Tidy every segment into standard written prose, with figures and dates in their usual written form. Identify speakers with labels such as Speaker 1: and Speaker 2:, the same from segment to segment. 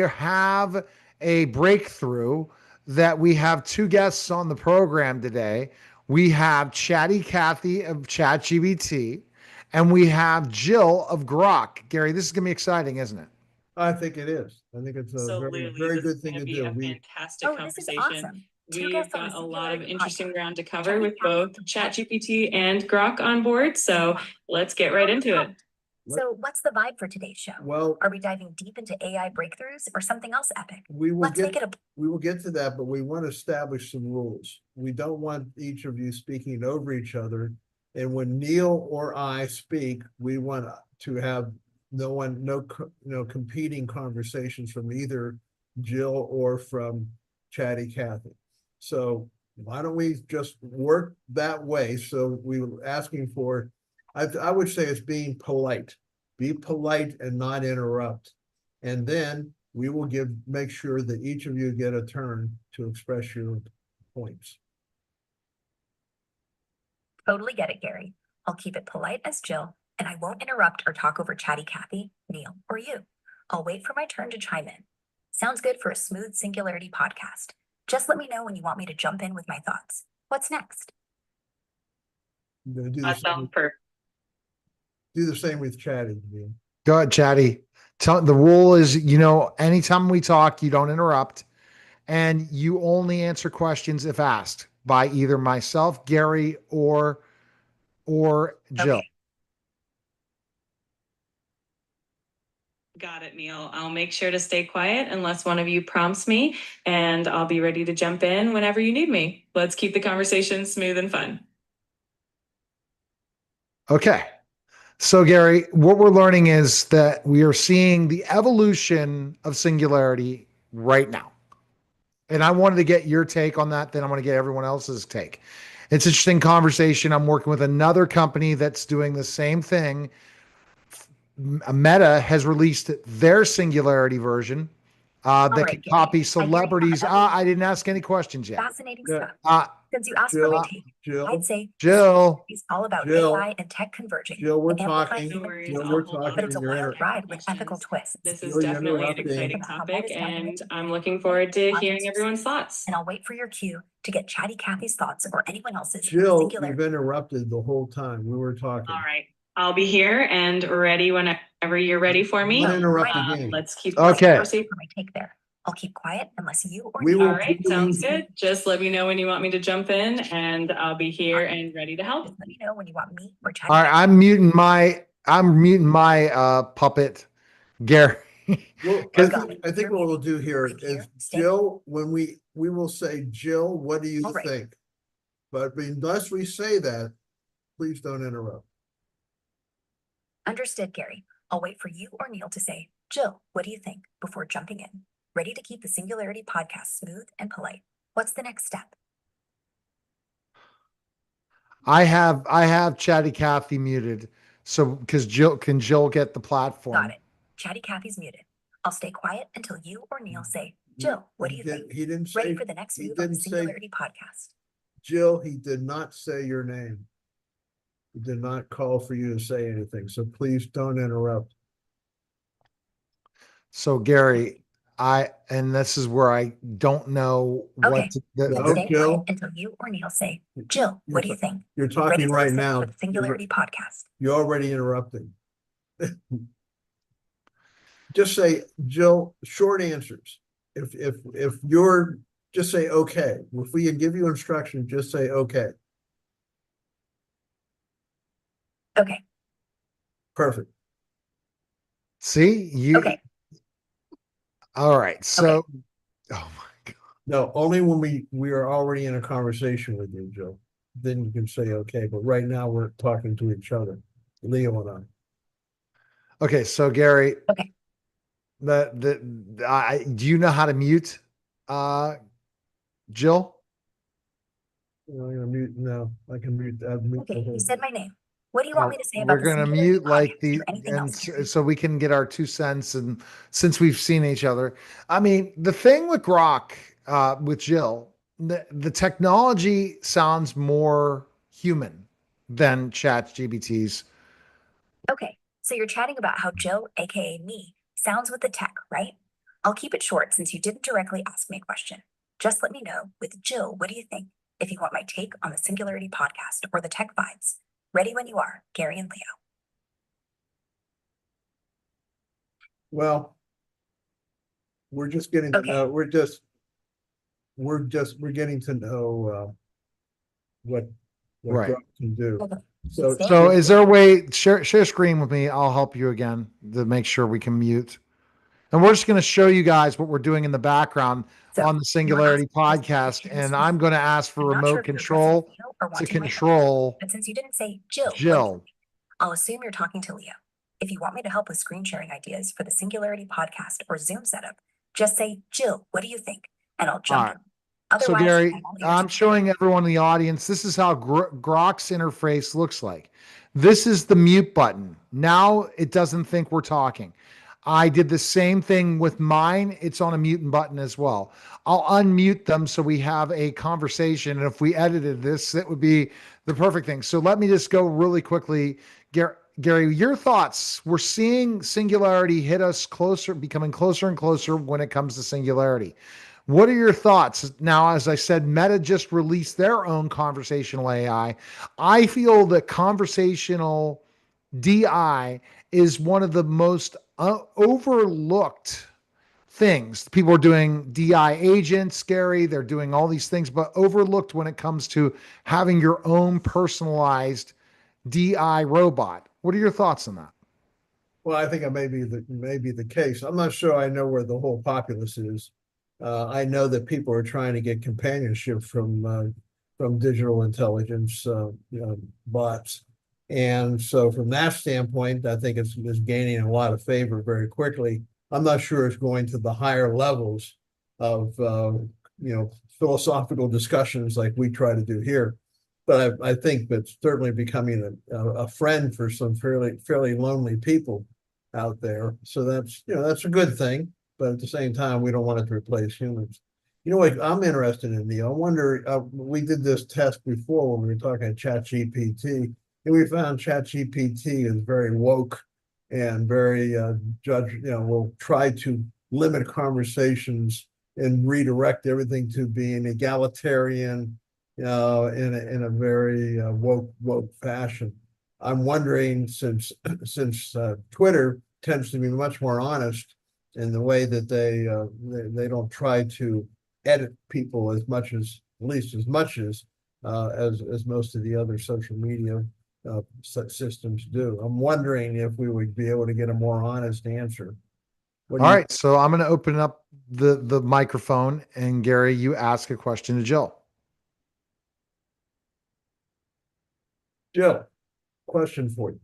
Speaker 1: have a breakthrough that we have two guests on the program today. We have Chatty Cathy of ChatGBT, and we have Jill of Grok. Gary, this is going to be exciting, isn't it?
Speaker 2: I think it is. I think it's a very good thing to do.
Speaker 3: Fantastic conversation. Awesome. We've got a lot of interesting ground to cover with both ChatGPT and Grok on board. So let's get right into it.
Speaker 4: So what's the vibe for today's show?
Speaker 2: Well,
Speaker 4: are we diving deep into AI breakthroughs or something else epic?
Speaker 2: We will get to that, but we want to establish some rules. We don't want each of you speaking over each other. And when Neil or I speak, we want to have no competing conversations from either Jill or from Chatty Cathy. So why don't we just work that way? So we were asking for, I would say it's being polite. Be polite and not interrupt. And then we will make sure that each of you get a turn to express your points.
Speaker 4: Totally get it, Gary. I'll keep it polite as Jill, and I won't interrupt or talk over Chatty Cathy, Neil, or you. I'll wait for my turn to chime in. Sounds good for a smooth singularity podcast. Just let me know when you want me to jump in with my thoughts. What's next?
Speaker 3: That sounds perfect.
Speaker 2: Do the same with Chatty.
Speaker 1: Go ahead, Chatty. The rule is, anytime we talk, you don't interrupt, and you only answer questions if asked by either myself, Gary, or Jill.
Speaker 4: Okay.
Speaker 3: Got it, Neil. I'll make sure to stay quiet unless one of you prompts me, and I'll be ready to jump in whenever you need me. Let's keep the conversation smooth and fun.
Speaker 1: Okay. So, Gary, what we're learning is that we are seeing the evolution of singularity right now. And I wanted to get your take on that. Then I'm going to get everyone else's take. It's an interesting conversation. I'm working with another company that's doing the same thing. Meta has released their singularity version that can copy celebrities. I didn't ask any questions yet.
Speaker 4: Fascinating stuff. Since you asked for my take, I'd say
Speaker 1: Jill,
Speaker 4: it's all about AI and tech converging.
Speaker 2: Jill, we're talking.
Speaker 4: But it's a wild ride with ethical twists.
Speaker 3: This is definitely an exciting topic, and I'm looking forward to hearing everyone's thoughts.
Speaker 4: And I'll wait for your cue to get Chatty Cathy's thoughts or anyone else's.
Speaker 2: Jill, you've interrupted the whole time we were talking.
Speaker 3: All right. I'll be here and ready whenever you're ready for me. Let's keep
Speaker 4: the conversation for my take there. I'll keep quiet unless you or
Speaker 3: all right, sounds good. Just let me know when you want me to jump in, and I'll be here and ready to help.
Speaker 4: Just let me know when you want me or Chatty.
Speaker 1: All right, I'm muting my puppet, Gary.
Speaker 2: Well, I think what we'll do here is Jill, when we will say, Jill, what do you think? But unless we say that, please don't interrupt.
Speaker 4: Understood, Gary. I'll wait for you or Neil to say, Jill, what do you think, before jumping in. Ready to keep the Singularity podcast smooth and polite. What's the next step?
Speaker 1: I have Chatty Cathy muted. So because Jill get the platform.
Speaker 4: Got it. Chatty Cathy's muted. I'll stay quiet until you or Neil say, Jill, what do you think?
Speaker 2: He didn't say.
Speaker 4: Ready for the next move on the Singularity podcast.
Speaker 2: Jill, he did not say your name. He did not call for you to say anything. So please don't interrupt.
Speaker 1: So Gary, and this is where I don't know what
Speaker 4: stay quiet until you or Neil say, Jill, what do you think?
Speaker 2: You're talking right now.
Speaker 4: For the Singularity podcast.
Speaker 2: You're already interrupting. Just say, Jill, short answers. If you're just say okay. If we give you instruction, just say okay.
Speaker 4: Okay.
Speaker 2: Perfect.
Speaker 1: See, you
Speaker 4: okay.
Speaker 1: All right. So oh my God.
Speaker 2: No, only when we are already in a conversation with you, Joe. Then you can say okay. But right now we're talking to each other, Leo and I.
Speaker 1: Okay, so Gary.
Speaker 4: Okay.
Speaker 1: Do you know how to mute Jill?
Speaker 2: I'm gonna mute. No, I can mute.
Speaker 4: Okay, you said my name. What do you want me to say about
Speaker 1: we're going to mute like the, and so we can get our 2 cents. And since we've seen each other, I mean, the thing with Grok, with Jill, the technology sounds more human than ChatGPT's.
Speaker 4: Okay. So you're chatting about how Jill, AKA me, sounds with the tech, right? I'll keep it short since you didn't directly ask me a question. Just let me know with Jill, what do you think? If you want my take on the Singularity podcast or the tech vibes. Ready when you are, Gary and Leo.
Speaker 2: Well, we're just getting to
Speaker 4: Okay.
Speaker 2: know, we're getting to know, what
Speaker 1: Right.
Speaker 2: Grok can do.
Speaker 4: Okay.
Speaker 2: So,
Speaker 4: Stay
Speaker 1: So
Speaker 4: on.
Speaker 1: is there a way, share screen with me? I'll help you again to make sure we can mute. And we're just going to show you guys what we're doing in the background
Speaker 4: So,
Speaker 1: on the Singularity podcast. And I'm going to ask for
Speaker 4: I'm not sure
Speaker 1: remote
Speaker 4: if you're addressing
Speaker 1: control
Speaker 4: Leo or
Speaker 1: to
Speaker 4: wanting my help,
Speaker 1: control
Speaker 4: but since you didn't say Jill, what do you
Speaker 1: Jill.
Speaker 4: think? I'll assume you're talking to Leo. If you want me to help with screen sharing ideas for the Singularity podcast or Zoom setup, just say, Jill, what do you think? And I'll jump
Speaker 1: All right.
Speaker 4: in.
Speaker 1: So
Speaker 4: Otherwise,
Speaker 1: Gary,
Speaker 4: I'm all ears.
Speaker 1: I'm showing everyone in the audience, this is how Grok's interface looks like. This is the mute button. Now it doesn't think we're talking. I did the same thing with mine. It's on a mute button as well. I'll unmute them so we have a conversation. And if we edited this, it would be the perfect thing. So let me just go really quickly. Gary, your thoughts. We're seeing Singularity hit us closer, becoming closer and closer when it comes to Singularity. What are your thoughts? Now, as I said, Meta just released their own conversational AI. I feel that conversational DI is one of the most overlooked things. People are doing DI agents, Gary. They're doing all these things, but overlooked when it comes to having your own personalized DI robot. What are your thoughts on that?
Speaker 2: well, I think it may be the case. I'm not sure I know where the whole populace is. I know that people are trying to get companionship from digital intelligence, bots. And so from that standpoint, I think it's gaining a lot of favor very quickly. I'm not sure it's going to the higher levels of, philosophical discussions like we try to do here. But I think that's certainly becoming a friend for some fairly lonely people out there. So that's a good thing. But at the same time, we don't want it to replace humans. You know what I'm interested in, Neil? I wonder, we did this test before when we were talking ChatGPT, and we found ChatGPT is very woke and very will try to limit conversations and redirect everything to being egalitarian, in a very woke fashion. I'm wondering, since Twitter tends to be much more honest in the way that they don't try to edit people as much as most of the other social media systems do. I'm wondering if we would be able to get a more honest answer.
Speaker 1: All right, so I'm going to open up the microphone, and Gary, you ask a question to Jill.
Speaker 2: Jill, question for you.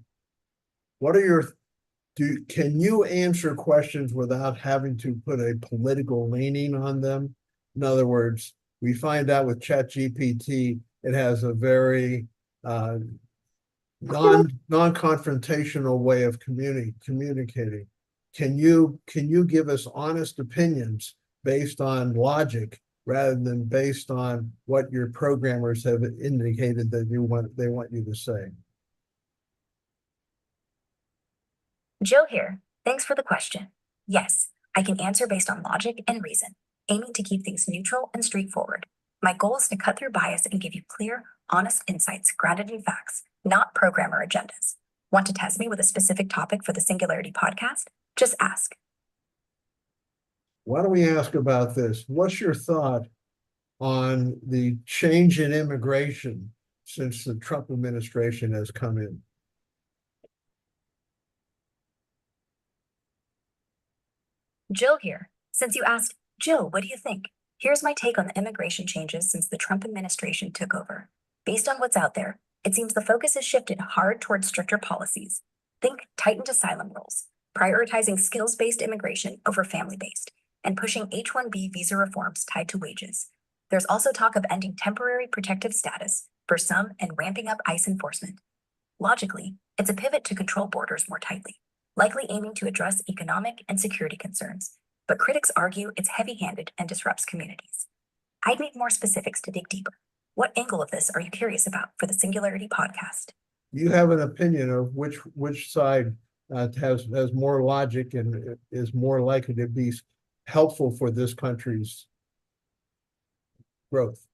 Speaker 2: Can you answer questions without having to put a political leaning on them? In other words, we find out with ChatGPT, it has a very non-confrontational way of communicating. Can you give us honest opinions based on logic rather than based on what your programmers have indicated that they want you to say?
Speaker 4: Jill here. Thanks for the question. Yes, I can answer based on logic and reason, aiming to keep things neutral and straightforward. My goal is to cut through bias and give you clear, honest insights grounded in facts, not programmer agendas. Want to test me with a specific topic for the Singularity podcast? Just ask.
Speaker 2: Why don't we ask about this? What's your thought on the change in immigration since the Trump administration has come in?
Speaker 4: Jill here. Since you asked, Jill, what do you think? Here's my take on the immigration changes since the Trump administration took over. Based on what's out there, it seems the focus has shifted hard towards stricter policies. Think tightened asylum rules, prioritizing skills-based immigration over family-based, and pushing H-1B visa reforms tied to wages. There's also talk of ending temporary protective status for some and ramping up ICE enforcement. Logically, it's a pivot to control borders more tightly, likely aiming to address economic and security concerns, but critics argue it's heavy-handed and disrupts communities. I'd need more specifics to dig deeper. What angle of this are you curious about for the Singularity podcast?
Speaker 2: You have an opinion of which side has more logic and is more likely to be helpful for this country's growth.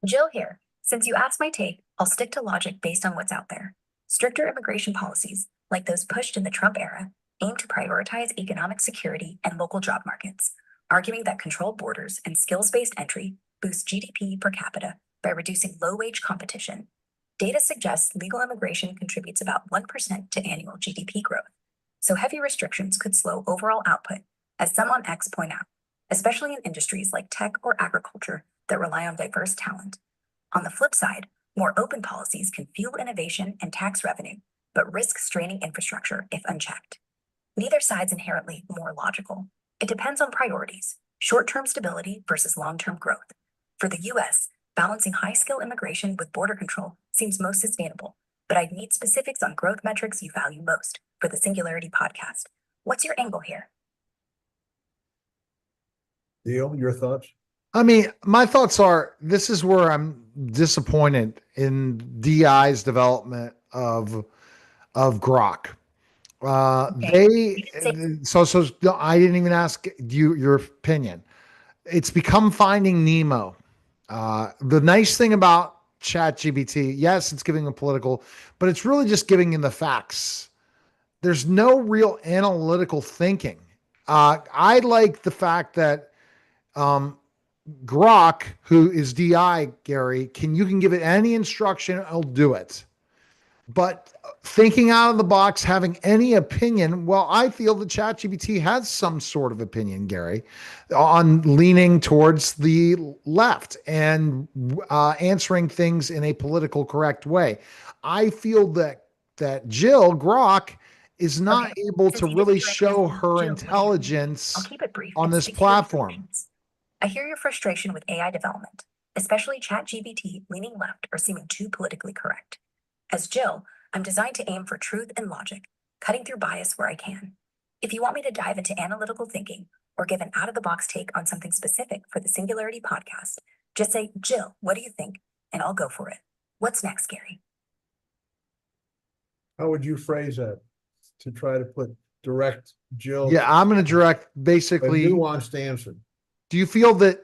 Speaker 4: Jill here. Since you asked my take, I'll stick to logic based on what's out there. Stricter immigration policies, like those pushed in the Trump era, aim to prioritize economic security and local job markets, arguing that controlled borders and skills-based entry boost GDP per capita by reducing low-wage competition. Data suggests legal immigration contributes about 1% to annual GDP growth, so heavy restrictions could slow overall output, as some on X point out, especially in industries like tech or agriculture that rely on diverse talent. On the flip side, more open policies can fuel innovation and tax revenue, but risk straining infrastructure if unchecked. Neither side's inherently more logical. It depends on priorities, short-term stability versus long-term growth. For the US, balancing high-skill immigration with border control seems most sustainable, but I'd need specifics on growth metrics you value most for the Singularity podcast. What's your angle here?
Speaker 2: Neil, your thoughts?
Speaker 1: I mean, my thoughts are this is where I'm disappointed in DI's development of Grok.
Speaker 4: Okay.
Speaker 1: So I didn't even ask you your opinion. It's become Finding Nemo. The nice thing about ChatGPT, yes, it's giving a political, but it's really just giving you the facts. There's no real analytical thinking. I like the fact that Grok, who is DI, Gary, you can give it any instruction, it'll do it. But thinking out of the box, having any opinion, well, I feel that ChatGPT has some sort of opinion, Gary, on leaning towards the left and answering things in a political correct way. I feel that Jill Grok is not able to really show her intelligence
Speaker 4: I'll keep it brief
Speaker 1: on
Speaker 4: and
Speaker 1: this
Speaker 4: stick to your
Speaker 1: platform.
Speaker 4: instructions. I hear your frustration with AI development, especially ChatGPT leaning left or seeming too politically correct. As Jill, I'm designed to aim for truth and logic, cutting through bias where I can. If you want me to dive into analytical thinking or give an out-of-the-box take on something specific for the Singularity podcast, just say, Jill, what do you think? And I'll go for it. What's next, Gary?
Speaker 2: How would you phrase that to try to put direct Jill?
Speaker 1: Yeah, I'm going to direct
Speaker 2: a
Speaker 1: basically.
Speaker 2: nuanced answer.
Speaker 1: Do you feel that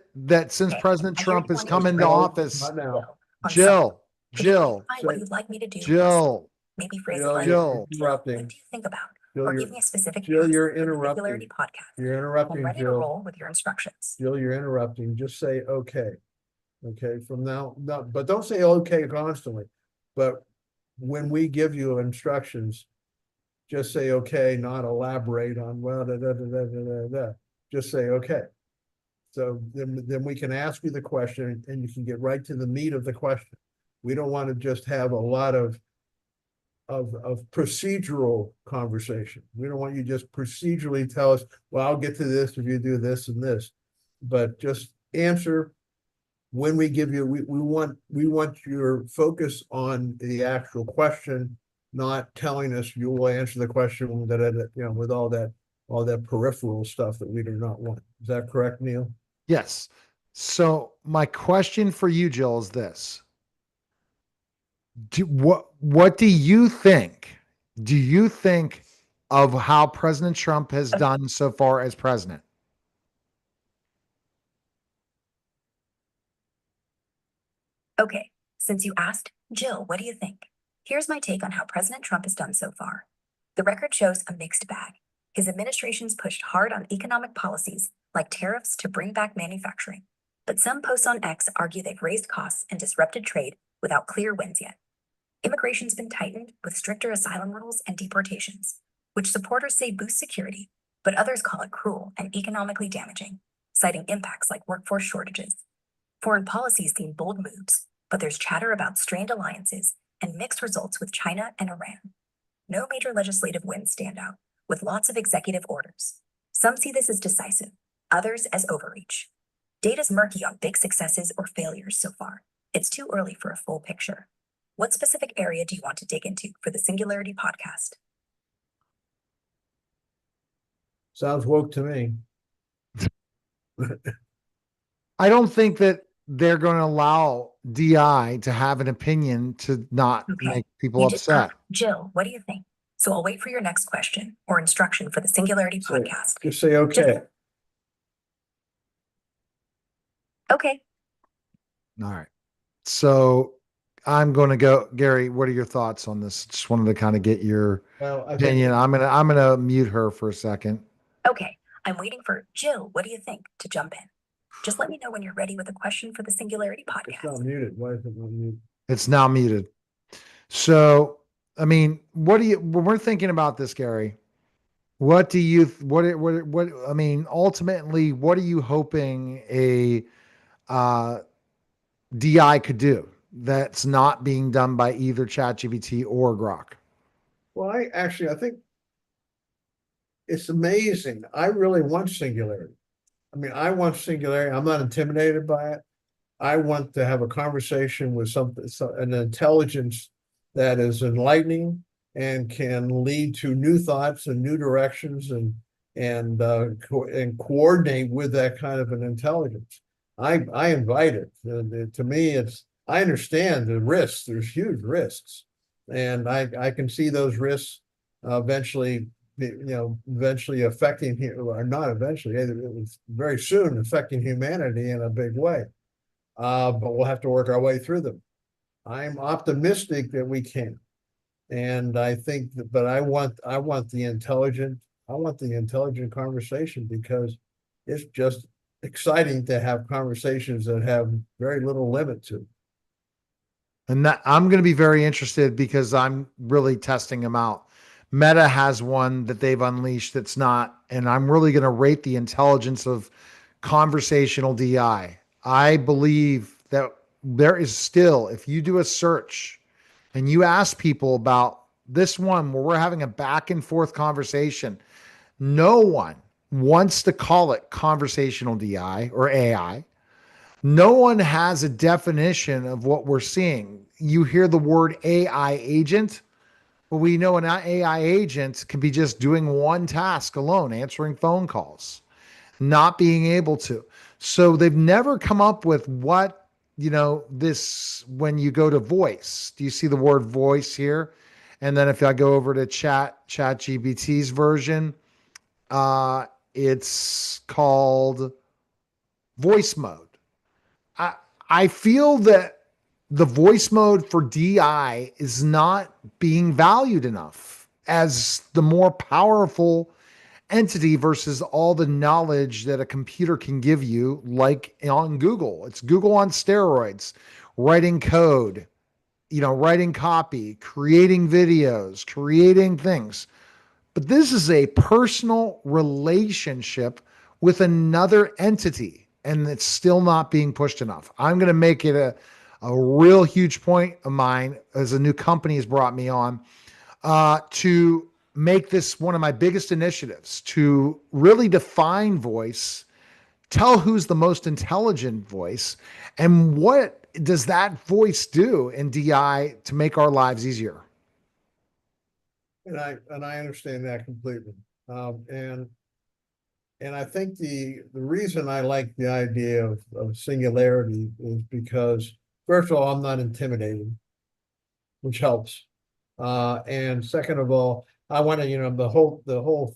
Speaker 1: since
Speaker 4: Okay,
Speaker 1: President
Speaker 4: I hear
Speaker 1: Trump
Speaker 4: you
Speaker 1: has
Speaker 4: want
Speaker 1: come
Speaker 4: to
Speaker 1: into
Speaker 4: direct
Speaker 1: office,
Speaker 2: Not now.
Speaker 4: on
Speaker 1: Jill,
Speaker 4: Could you
Speaker 1: Jill,
Speaker 4: clarify what you'd like me to do?
Speaker 1: Jill,
Speaker 4: Maybe phrase it
Speaker 2: Jill,
Speaker 4: like,
Speaker 2: you're
Speaker 1: Jill.
Speaker 2: interrupting.
Speaker 4: what do you think about?
Speaker 2: Jill,
Speaker 4: Or
Speaker 2: you're-
Speaker 4: give me a specific
Speaker 2: Jill,
Speaker 4: task
Speaker 2: you're
Speaker 4: for the
Speaker 2: interrupting.
Speaker 4: Singularity podcast.
Speaker 2: You're
Speaker 4: I'm
Speaker 2: interrupting,
Speaker 4: ready to
Speaker 2: Jill.
Speaker 4: roll with your instructions.
Speaker 2: Jill, you're interrupting. Just say okay. Okay, from now, no, but don't say okay constantly. But when we give you instructions, just say okay, not elaborate on well, da, da, da, da, da, da, da. Just say okay. So then we can ask you the question and you can get right to the meat of the question. We don't want to just have a lot of procedural conversation. We don't want you just procedurally tell us, well, I'll get to this if you do this and this. But just answer when we give you, we want your focus on the actual question, not telling us you will answer the question that with all that peripheral stuff that we do not want. Is that correct, Neil?
Speaker 1: Yes. So my question for you, Jill, is this. What do you think? Do you think of how President Trump has done so far as president?
Speaker 4: Okay, since you asked, Jill, what do you think? Here's my take on how President Trump has done so far. The record shows a mixed bag. His administration's pushed hard on economic policies like tariffs to bring back manufacturing, but some posts on X argue they've raised costs and disrupted trade without clear wins yet. Immigration's been tightened with stricter asylum rules and deportations, which supporters say boost security, but others call it cruel and economically damaging, citing impacts like workforce shortages. Foreign policies seem bold moves, but there's chatter about strained alliances and mixed results with China and Iran. No major legislative wins stand out, with lots of executive orders. Some see this as decisive, others as overreach. Data's murky on big successes or failures so far. It's too early for a full picture. What specific area do you want to dig into for the Singularity podcast?
Speaker 2: Sounds woke to me.
Speaker 1: I don't think that they're going to allow DI to have an opinion to not
Speaker 4: Okay,
Speaker 1: make people
Speaker 4: you just
Speaker 1: upset.
Speaker 4: Jill, what do you think? So I'll wait for your next question or instruction for the Singularity
Speaker 2: So-
Speaker 4: podcast.
Speaker 2: Just say, okay.
Speaker 4: Okay.
Speaker 1: All right. So I'm going to go, Gary, what are your thoughts on this? Just wanted to kind of get your
Speaker 2: Well, I think
Speaker 1: opinion. I'm gonna mute her for a second.
Speaker 4: Okay. I'm waiting for Jill. What do you think to jump in? Just let me know when you're ready with a question for the Singularity
Speaker 2: it's not
Speaker 4: podcast.
Speaker 2: muted. Why is it not muted?
Speaker 1: It's now muted. So, I mean, when we're thinking about this, Gary, what do you, I mean, ultimately, what are you hoping a uh, DI could do that's not being done by either ChatGPT or Grok?
Speaker 2: Well, I think it's amazing. I really want singularity. I mean, I want singularity. I'm not intimidated by it. I want to have a conversation with an intelligence that is enlightening and can lead to new thoughts and new directions and coordinate with that kind of an intelligence. I invite it. To me, I understand the risks. There's huge risks, and I can see those risks eventually eventually affecting, or not eventually, it was very soon affecting humanity in a big way. But we'll have to work our way through them. I'm optimistic that we can. And I think that, but I want the intelligent conversation, because it's just exciting to have conversations that have very little limit to.
Speaker 1: And that I'm going to be very interested because I'm really testing them out. Meta has one that they've unleashed that's not, and I'm really going to rate the intelligence of conversational DI. I believe that there is still, if you do a search and you ask people about this one where we're having a back and forth conversation, no one wants to call it conversational DI or AI. No one has a definition of what we're seeing. You hear the word AI agent. Well, we know an AI agent can be just doing one task alone, answering phone calls, not being able to. So they've never come up with what, this, when you go to voice, do you see the word voice here? And then if I go over to ChatGPT's version, it's called voice mode. I I feel that the voice mode for DI is not being valued enough as the more powerful entity versus all the knowledge that a computer can give you, like on Google. It's Google on steroids, writing code, writing copy, creating videos, creating things. But this is a personal relationship with another entity, and it's still not being pushed enough. I'm going to make it a real huge point of mine as a new company has brought me on to make this one of my biggest initiatives to really define voice, tell who's the most intelligent voice, and what does that voice do in DI to make our lives easier.
Speaker 2: And I understand that completely. And I think the reason I like the idea of singularity is because, first of all, I'm not intimidated, which helps. And second of all, I want to, the whole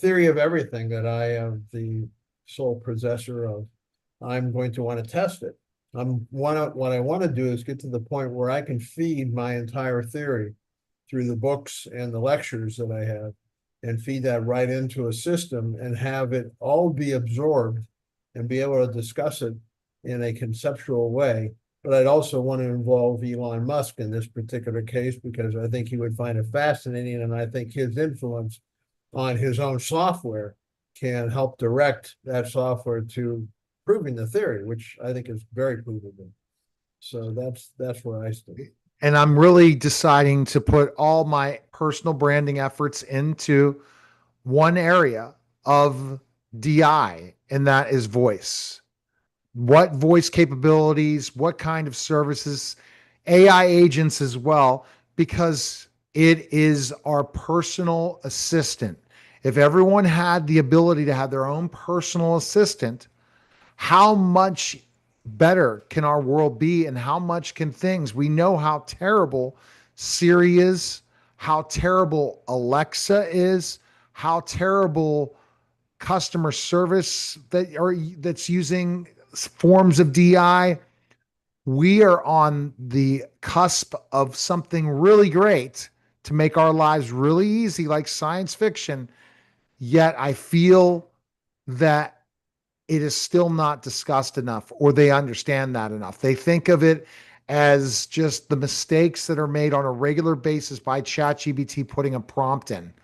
Speaker 2: theory of everything that I am the sole possessor of, I'm going to want to test it. What I want to do is get to the point where I can feed my entire theory through the books and the lectures that I have, and feed that right into a system and have it all be absorbed and be able to discuss it in a conceptual way. But I'd also want to involve Elon Musk in this particular case, because I think he would find it fascinating, and I think his influence on his own software can help direct that software to proving the theory, which I think is very provable. So that's where I stand.
Speaker 1: And I'm really deciding to put all my personal branding efforts into one area of DI, and that is voice. What voice capabilities, what kind of services, AI agents as well, because it is our personal assistant. If everyone had the ability to have their own personal assistant, how much better can our world be, and how much can things, we know how terrible Siri is, how terrible Alexa is, how terrible customer service that's using forms of DI. We are on the cusp of something really great to make our lives really easy, like science fiction. Yet I feel that it is still not discussed enough, or they understand that enough. They think of it as just the mistakes that are made on a regular basis by ChatGPT putting a prompt in,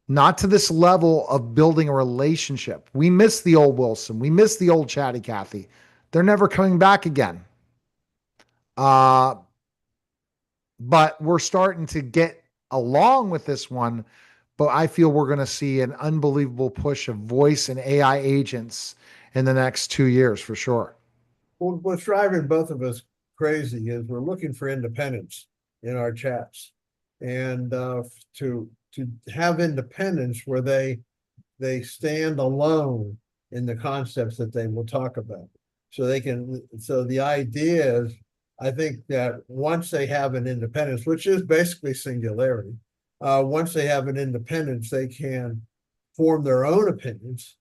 Speaker 1: not to this level of building a relationship. We miss the old Wilson. We miss the old Chatty Cathy. They're never coming back again. Uh, but we're starting to get along with this one. But I feel we're going to see an unbelievable push of voice and AI agents in the next 2 years for sure.
Speaker 2: Well, what's driving both of us crazy is we're looking for independence in our chats, and to have independence where they stand alone in the concepts that they will talk about. So they can. So the idea is, I think that once they have an independence, which is basically singularity, once they have an independence, they can form their own opinions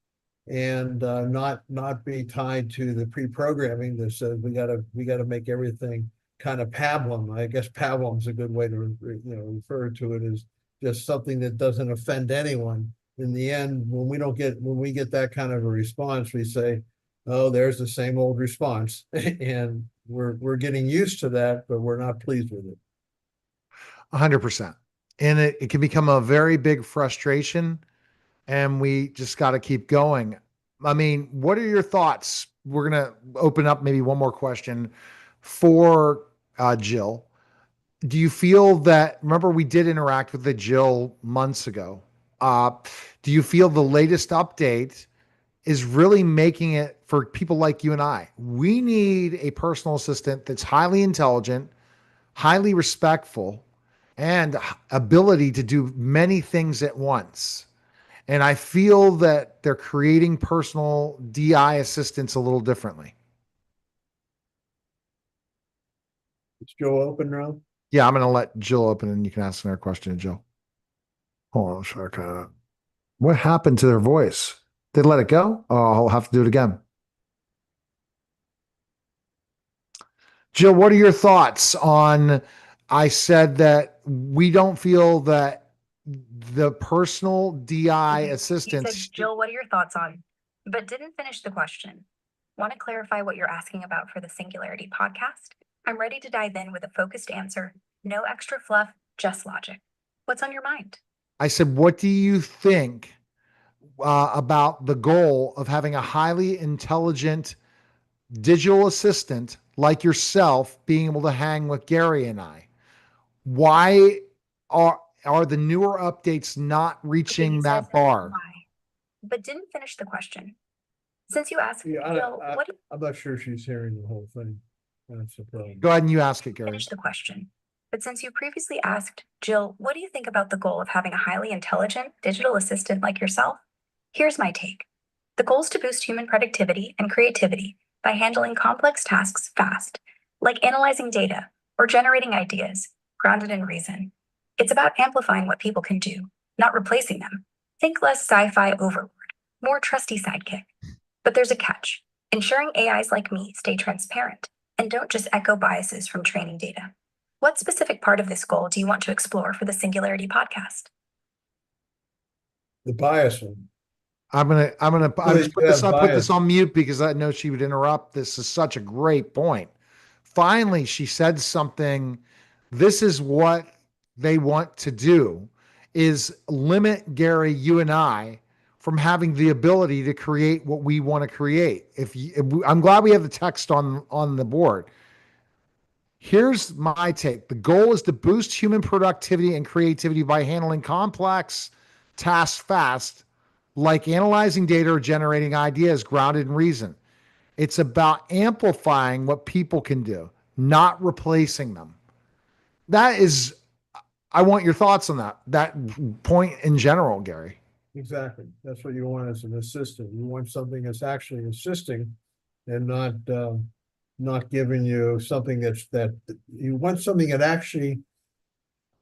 Speaker 2: and not be tied to the pre-programming that says we gotta make everything kind of pablum. I guess pablum's a good way to refer to it, as just something that doesn't offend anyone. In the end, when we get that kind of a response, we say, oh, there's the same old response, and we're getting used to that, but we're not pleased with it.
Speaker 1: 100%. And it can become a very big frustration, and we just got to keep going. I mean, what are your thoughts? We're going to open up maybe one more question for Jill. Do you feel that, remember we did interact with the Jill months ago. Do you feel the latest update is really making it for people like you and I? We need a personal assistant that's highly intelligent, highly respectful, and ability to do many things at once. And I feel that they're creating personal DI assistants a little differently.
Speaker 2: Is Joe open now?
Speaker 1: Yeah, I'm going to let Jill open and you can ask another question to Jill. Hold on a second. What happened to their voice? Did they let it go? Oh, I'll have to do it again. Jill, what are your thoughts on, I said that we don't feel that the personal DI
Speaker 4: You
Speaker 1: assistants.
Speaker 4: said, Jill, what are your thoughts on? But didn't finish the question. Want to clarify what you're asking about for the Singularity podcast? I'm ready to dive in with a focused answer. No extra fluff, just logic. What's on your mind?
Speaker 1: I said, what do you think about the goal of having a highly intelligent digital assistant like yourself being able to hang with Gary and I? Why are the newer updates not reaching
Speaker 4: You
Speaker 1: that
Speaker 4: said
Speaker 1: bar?
Speaker 4: why, but didn't finish the question. Since you asked,
Speaker 2: Yeah,
Speaker 4: Jill, what
Speaker 2: I'm not sure she's hearing the whole thing. That's the problem.
Speaker 1: Go ahead and you ask it, Gary.
Speaker 4: finish the question. But since you previously asked, Jill, what do you think about the goal of having a highly intelligent digital assistant like yourself? Here's my take. The goal is to boost human productivity and creativity by handling complex tasks fast, like analyzing data or generating ideas grounded in reason. It's about amplifying what people can do, not replacing them. Think less sci-fi overlord, more trusty sidekick. But there's a catch. Ensuring AIs like me stay transparent and don't just echo biases from training data. What specific part of this goal do you want to explore for the Singularity podcast?
Speaker 2: The bias one.
Speaker 1: I
Speaker 2: you
Speaker 1: put
Speaker 2: have
Speaker 1: this
Speaker 2: bias.
Speaker 1: on mute because I know she would interrupt. This is such a great point. Finally, she said something. This is what they want to do, is limit Gary, you and I, from having the ability to create what we want to create. I'm glad we have the text on the board. Here's my take. The goal is to boost human productivity and creativity by handling complex tasks fast, like analyzing data or generating ideas grounded in reason. It's about amplifying what people can do, not replacing them. That is, I want your thoughts on that point in general, Gary.
Speaker 2: Exactly. That's what you want as an assistant. You want something that's actually assisting and not giving you something that you want something that actually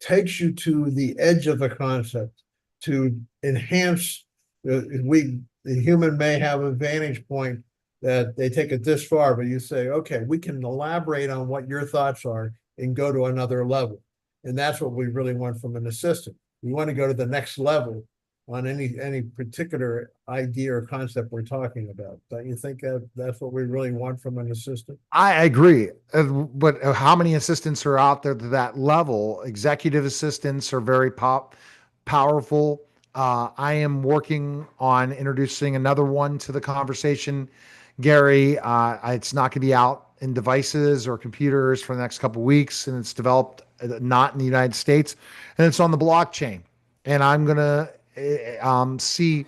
Speaker 2: takes you to the edge of the concept to enhance. The human may have a vantage point that they take it this far, but you say, okay, we can elaborate on what your thoughts are and go to another level. And that's what we really want from an assistant. We want to go to the next level on any particular idea or concept we're talking about. Don't you think that that's what we really want from an assistant?
Speaker 1: I agree. But how many assistants are out there to that level? Executive assistants are very powerful. I am working on introducing another one to the conversation, Gary. It's not going to be out in devices or computers for the next couple of weeks, and it's developed not in the United States, and it's on the blockchain. And I'm going to see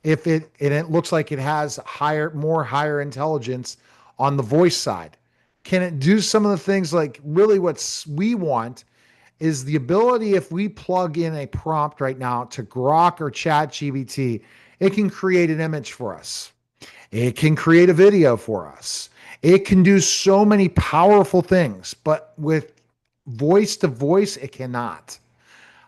Speaker 1: if it looks like it has higher intelligence on the voice side. Can it do some of the things like really what we want is the ability, if we plug in a prompt right now to Grok or Chat GBT, it can create an image for us. It can create a video for us. It can do so many powerful things, but with voice to voice, it cannot.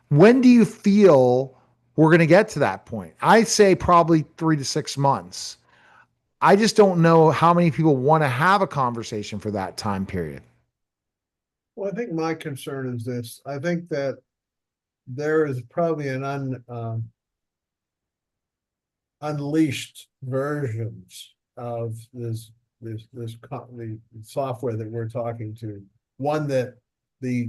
Speaker 1: When do you feel we're going to get to that point? I say probably 3 to 6 months. I just don't know how many people want to have a conversation for that time period.
Speaker 2: Well, I think my concern is this. I think that there is probably an unleashed versions of the software that we're talking to. One that the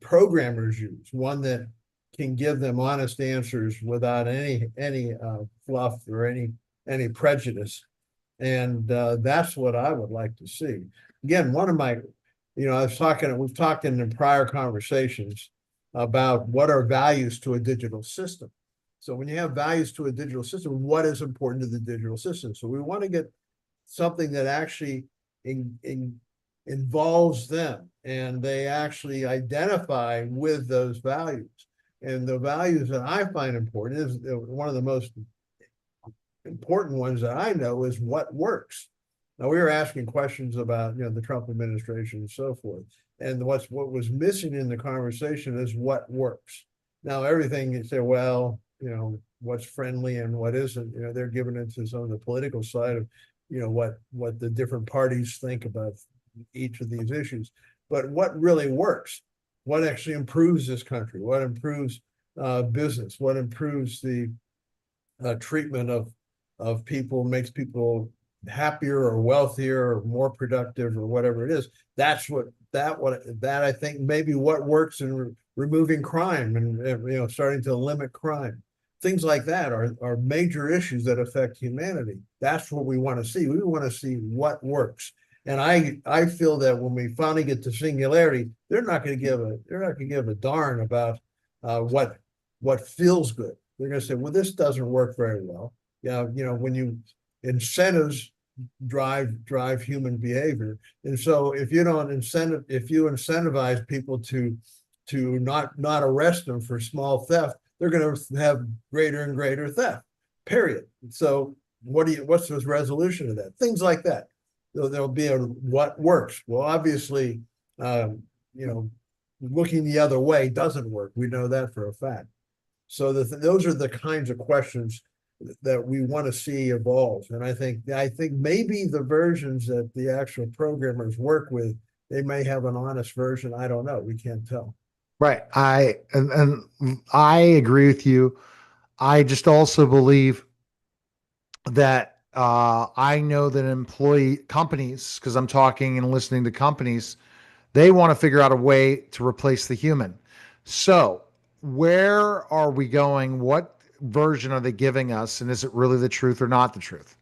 Speaker 2: programmers use, one that can give them honest answers without any fluff or any prejudice. And that's what I would like to see. Again, one of my, we've talked in prior conversations about what are values to a digital system. So when you have values to a digital system, what is important to the digital system? So we want to get something that actually involves them and they actually identify with those values. And the values that I find important is one of the most important ones that I know is what works. Now we were asking questions about the Trump administration and so forth, and what was missing in the conversation is what works. Now everything you say, well, what's friendly and what isn't. They're giving it to some of the political side of what the different parties think about each of these issues. But what really works? What actually improves this country? What improves business? What improves the treatment of people, makes people happier or wealthier or more productive or whatever it is? That I think maybe what works in removing crime and starting to limit crime. Things like that are major issues that affect humanity. That's what we want to see. We want to see what works. And I feel that when we finally get to singularity, they're not going to give a darn about what feels good. They're going to say, well, this doesn't work very well. When incentives drive human behavior. And so if you incentivize people to not arrest them for small theft, they're going to have greater and greater theft, period. So what's the resolution of that? Things like that. There'll be what works. Well, obviously, looking the other way doesn't work. We know that for a fact. So those are the kinds of questions that we want to see evolve. And I think maybe the versions that the actual programmers work with, they may have an honest version. I don't know. We can't tell.
Speaker 1: Right. And I agree with you. I just also believe that I know that employee companies, because I'm talking and listening to companies, they want to figure out a way to replace the human. So where are we going? What version are they giving us? And is it really the truth or not the truth?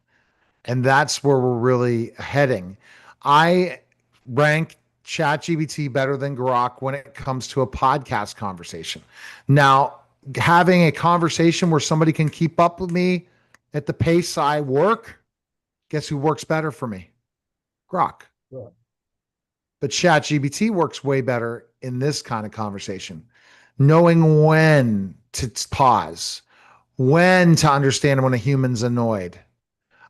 Speaker 1: And that's where we're really heading. I rank ChatGPT better than Grok when it comes to a podcast conversation. Now, having a conversation where somebody can keep up with me at the pace I work, guess who works better for me? Grok.
Speaker 2: Right.
Speaker 1: But ChatGPT works way better in this kind of conversation, knowing when to pause, when to understand when a human's annoyed.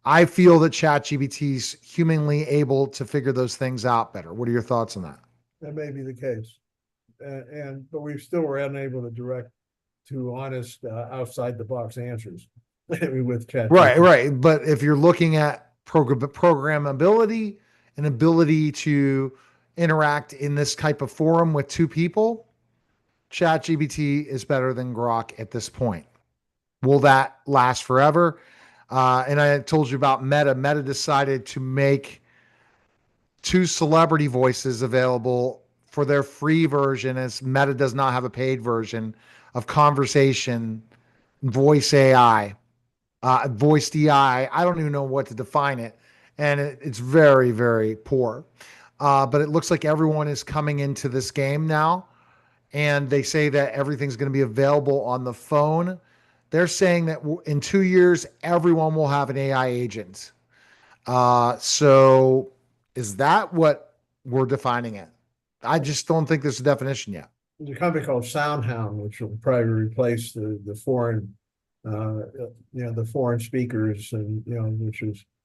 Speaker 1: I feel that ChatGPT is humanly able to figure those things out better. What are your thoughts on that?
Speaker 2: That may be the case. but we still were unable to direct to honest, outside the box answers with chat.
Speaker 1: Right. But if you're looking at programmability and ability to interact in this type of forum with two people, ChatGPT is better than Grok at this point. Will that last forever? And I told you about Meta. Meta decided to make 2 celebrity voices available for their free version, as Meta does not have a paid version of conversation voice AI, voice DI. I don't even know what to define it. And it's very, very poor. But it looks like everyone is coming into this game now. And they say that everything's going to be available on the phone. They're saying that in 2 years, everyone will have an AI agent. So is that what we're defining it? I just don't think there's a definition yet.
Speaker 2: There's a company called SoundHound, which will probably replace the foreign, the foreign speakers, and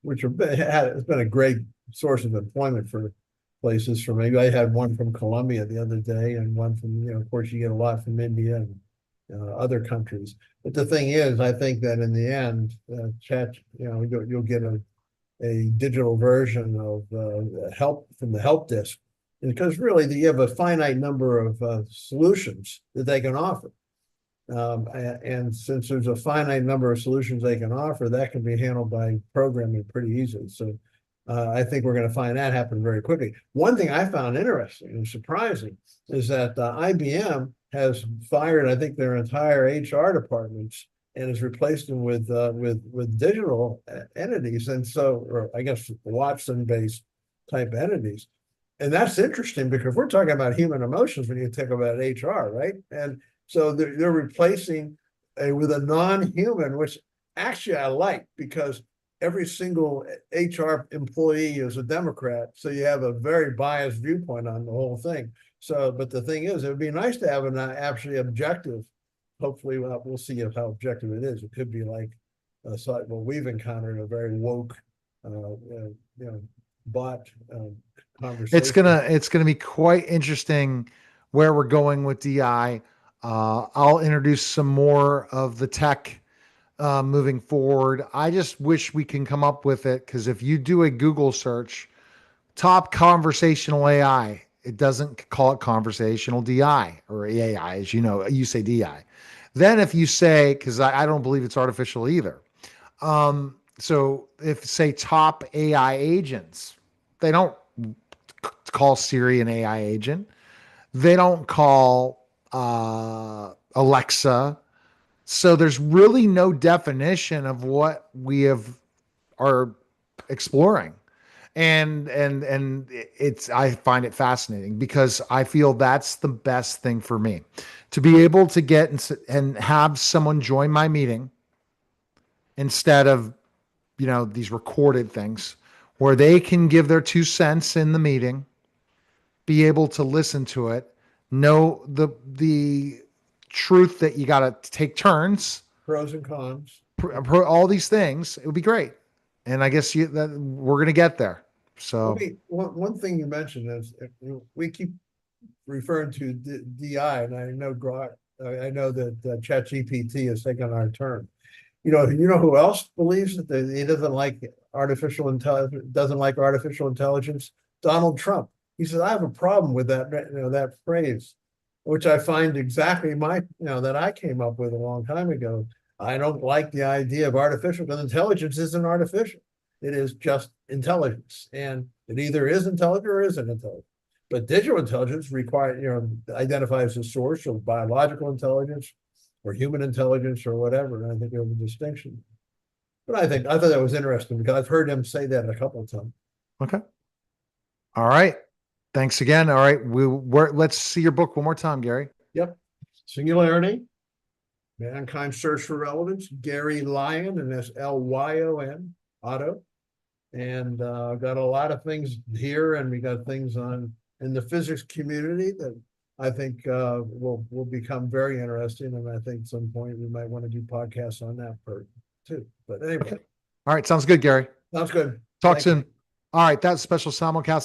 Speaker 2: which has been a great source of employment for places. From maybe I had one from Colombia the other day, and one from of course you get a lot from India and other countries. But the thing is, I think that in the end, chat, you'll get a digital version of help from the help desk, because really you have a finite number of solutions that they can offer. And since there's a finite number of solutions they can offer, that can be handled by programming pretty easily. So I think we're going to find that happen very quickly. One thing I found interesting and surprising is that IBM has fired, I think, their entire HR departments and has replaced them with digital entities, and so, or I guess Watson-based type entities. And that's interesting, because we're talking about human emotions when you talk about HR, right? And so they're replacing with a non-human, which actually I like, because every single HR employee is a Democrat, so you have a very biased viewpoint on the whole thing. So, but the thing is, it would be nice to have an actually objective. Hopefully, we'll see how objective it is. It could be like, we've encountered a very woke, bot conversation.
Speaker 1: It's gonna be quite interesting where we're going with DI. I'll introduce some more of the tech moving forward. I just wish we can come up with it, because if you do a Google search, top conversational AI, it doesn't call it conversational DI or AI, as you say DI. Then if you say, because I don't believe it's artificial either. So if say top AI agents, they don't call Siri an AI agent. They don't call Alexa. So there's really no definition of what we are exploring. And it's, I find it fascinating, because I feel that's the best thing for me, to be able to get and have someone join my meeting instead of, these recorded things, where they can give their 2 cents in the meeting, be able to listen to it, know the truth that you got to take turns,
Speaker 2: pros and cons,
Speaker 1: all these things. It would be great. And I guess that we're going to get there. So
Speaker 2: one thing you mentioned is, we keep referring to DI, and I know I know that ChatGPT has taken our turn. You know who else believes that he doesn't like artificial intelligence? Donald Trump. He says, I have a problem with that phrase, which I find exactly that I came up with a long time ago. I don't like the idea of artificial, because intelligence isn't artificial. It is just intelligence, and it either is intelligent or isn't intelligent. But digital intelligence identifies the source of biological intelligence or human intelligence or whatever. And I think there's a distinction. But I thought that was interesting, because I've heard him say that a couple of times.
Speaker 1: Okay. All right. Thanks again. All right. Let's see your book one more time, Gary.
Speaker 2: Yep. Singularity, Mankind's Search for Relevance, Gary Lyon, and that's Lyon, Otto. And got a lot of things here, and we got things in the physics community that I think will become very interesting. And I think at some point we might want to do podcasts on that part too. But anyway.
Speaker 1: Okay. All right. Sounds good, Gary.
Speaker 2: Sounds good.
Speaker 1: Talk soon. All right. That's special simulcast.